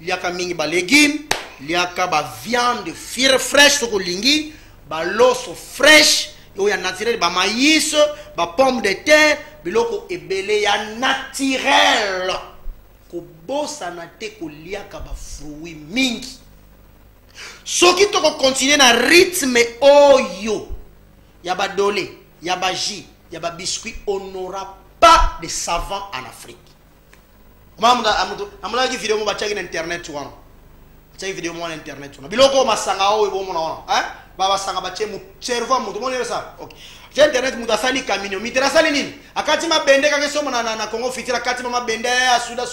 Liaka mingi ba légumes, liaka ba viande fraîche soko lingi, ba loso fraîche, yo ya naturel ba maïs, ba pomme de terre, biloko ebele ya naturel. Ko bosa na te ko liaka ba fruits mingi. Soki to ko continuer na rythme oyo, ya ba dole, ya ba jus, ya ba biscuit, on n'aura pas de savants en Afrique. Amuna ki vidéo mo ba tchaki na internet wana. Tchaki vidéo mo na internet wana. Biloko masanga o bo mo na wana. Ba sanga ba chemu cerveau mo to mo ça. OK. J'ai internet mo dasali kamino. Mitera sali nini? Akati mabende ka keso na Congo fitira akati mabende asuda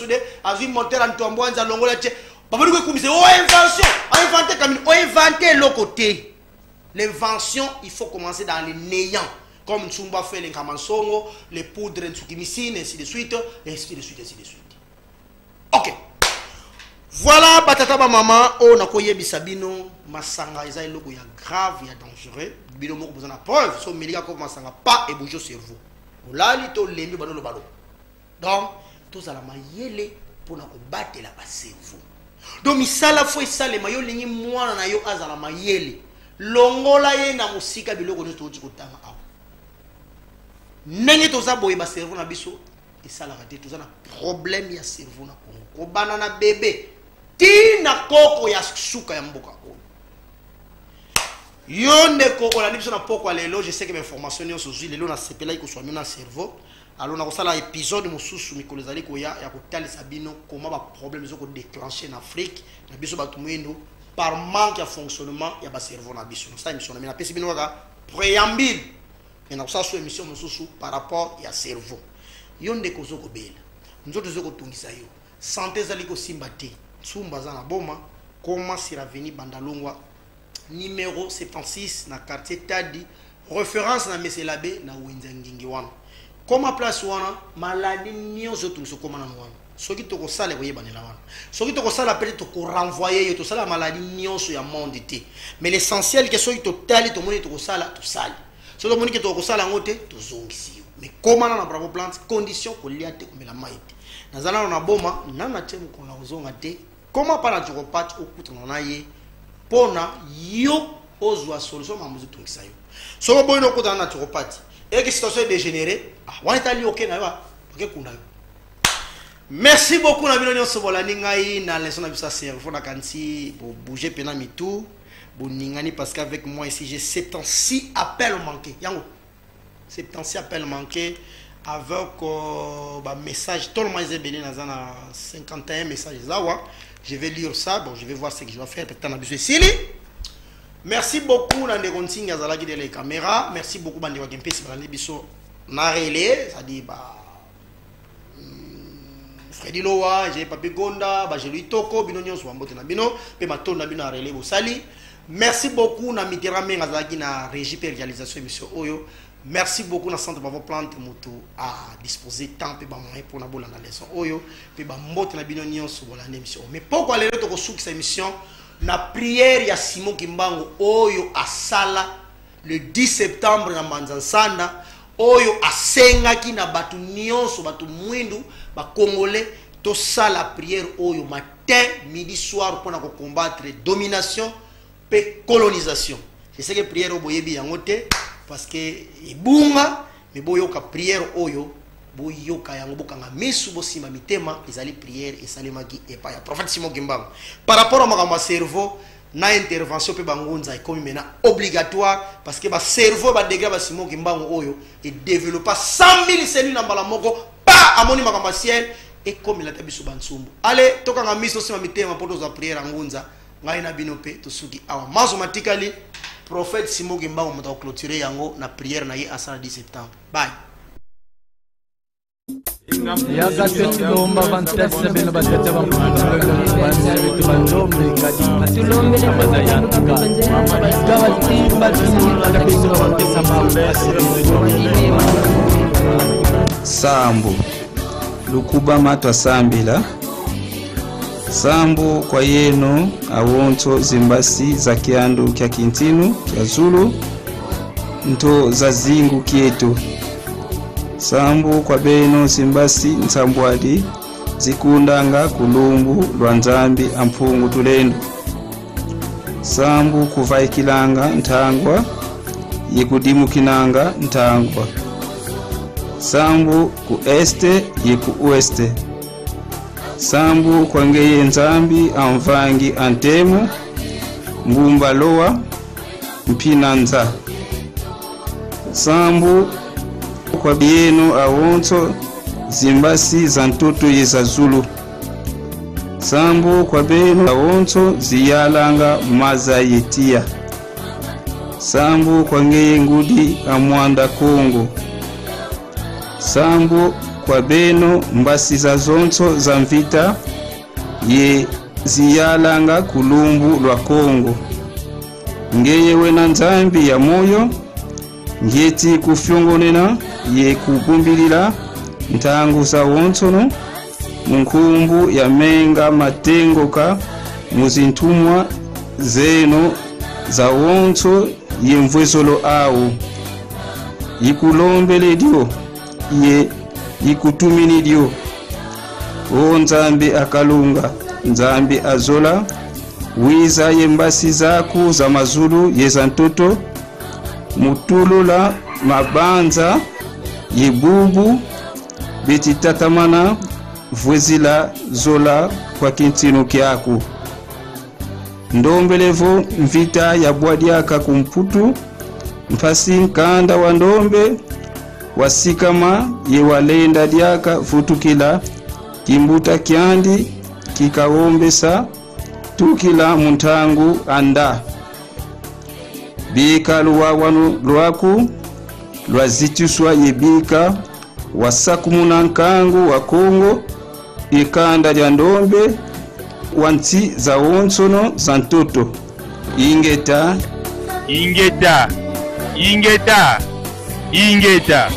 azui monter en tombo anza longola che. Ba bari ko kumise o invention. A inventé kamino, o inventé le côté. L'invention, il faut commencer dans le néant. Comme Ntsumba fait les Kamansongo, les poudres Ntsukimicine, ainsi de suite, ainsi de suite. OK. Voilà, batata ba maman, on a koye bisabino, masanga, isa eloko ya grave, ya dangereux. Bino moko besoin de preuve, so melia ko masanga pas et bouger cerveau. Olali to lembi bano lo balo. Donc, tout ça la mayele pour na ko battre la cerveau. Donc misala fo isale mayo lingi mwana na yo azala mayele. Longola ye na musika biloko nyo to kotanga awa. Nenge toza boye ba cerveau na biso et ça la raté toza na problème ya cerveau na Congo. Ko banana bébé tina koko ya suka ya mboka ko. Yonde ko on a dit na poko lelo, je sais que mes formations yo sozi lelo na sepela iko so na cerveau. Alors na ko sala épisode mususu mikolo zali ko ya ko talisa bino comment ba problème zo ko déclencher en Afrique na biso ba tumendo par manque de fonctionnement ya ba cerveau na biso. Ça émission na pesi bino ka préambule. Et nous avons une émission par rapport à cerveau. Yonde ko zoko bela. Nzoto zoko tungisa yo. Santé zaliko simbate. Tsumba za na boma. Comment s'y raveni bandalongwa. Numéro 76 na quartier Tadi. Référence na Meselabe na Wenzangingi wana. Comment place wana maladie nyonso tungso koma na wana. Soki to ko sala ko yebanela wana. Soki to ko sala peut-être ko renvoyer yo to sala maladie nyonso ya monde té. Mais l'essentiel que soki to tali to moni to ko sala to sala. So le monde qui est au sala ngote to zongisi. Mais comment na bravo plante condition ko liate ko mela maite. Nazala na boma nana temu ko na ozonga te. Comment pas na turopathe okuta na ye pona yo ozwa solution mamuzu tungisa yo. So le boy no kuta na turopathe. Et que situation est dégénérée, wana tali OK na ba ke kuna yo. Merci beaucoup na bino nyonso bolani ngai na leçon na bisa cerveau na kanti pour bouger pena mitou. Boningani parce qu'avec moi ici j'ai 76 appels manqués. Yango 76 appels manqués avec message tout le monde est béni dans 51 messages là. Je vais lire ça, bon je vais voir ce que je dois faire peut-être na biso sili. Merci beaucoup na ndekontinga zalaki de les caméras. Merci beaucoup bandi wa Kempesi balandi biso na relais, ça dit Fredi Loa, j'ai Papi Gonda, Bajelu Itoko, bino nyonso mbote na bino, pe matonda bino a relais sali. Merci beaucoup na Mitterrand Mengazaki na régie per réalisation émission Oyo. Merci beaucoup na centre Bravo Plante moto à disposer temps pe ba moyen pour na bolanda leçon Oyo, pe ba mbote na bino nyonso bolanda émission. Mais pourquoi les to ko souki sa émission na prière ya Simon Kimbangu Oyo a sala le 10 septembre na Manzansanda Oyo asengaki na batu nyonso batu mwindu ba congolais to sala prière Oyo matin midi soir pour na ko combattre domination pe colonisation. Je sais que prière au boyebi yangote parce que ibunga mais boyoka prière Oyo boyoka yango bokanga misu bosima mitema ezali prière esalemaki epa ya prophète Simon Kimbangu. Par rapport à ma cerveau na intervention pe bangonza est comme maintenant obligatoire parce que ba cerveau ba degré ba Simon Kimbangu Oyo et développer 100 000 cellules na mbala moko pas amoni makamba ciel et comme il a tabiso bansumbu. Allez toka nga miso sima mitema poto za prière ngonza ngai na binope to suki awa mathematically prophète Simon Kimbangu mata clôturer yango na prière na ye asana 10 septembre. Bye. Sambu lukuba matwa sambila Sambu kwa yeno awonto zimbasi za kiandu kya kintinu kya Zulu nto za zingu kietu. Sambu kwa beno zimbasi nsambwadi zikundanga kulumbu lwanzambi ampungu tulendo. Sambu kuvaikilanga ntangwa yekudimu kinanga ntangwa. Sambu ku este yeku oeste. Sambu kwa ngeye nzambi amvangi antemu ngumba loa mpinanza. Sambu kwa bienu awonto zimbasi za ntoto yeza Zulu. Sambu kwa benu awonto ziyalanga maza yetia. Sambu kwa ngeye ngudi amwanda Kongo. Sambu kwa beno mbasi za zonto za mvita ye ziyalanga kulumbu lwa Kongo. Ngeye wena nzambi ya moyo ngeti kufyongonena ye kugumbilira ntangu za wontono munkumbu ya menga matengoka muzintumwa zeno za wonto ye mvwezolo awu yikulombele dio ye yikutumini dio o nzambi akalunga nzambi azola wiza yembasi zaku za mazulu yeza ntoto mutulula mabanza yebubu betitatamana vwezila zola kwa kintino kiaku ndombelevo mvita ya bwadiaka kumputu mpasi nkanda wa ndombe wasikama ye walenda diaka futukila kimbuta kiandi kikaombesa tukila muntangu anda bika luwawanu lwaku lwazituswa yebika wasakumuna nkangu wa Kongo ikanda lya ndombe wanti za wonsono za ntoto ingeta ingeta ingeta ingeta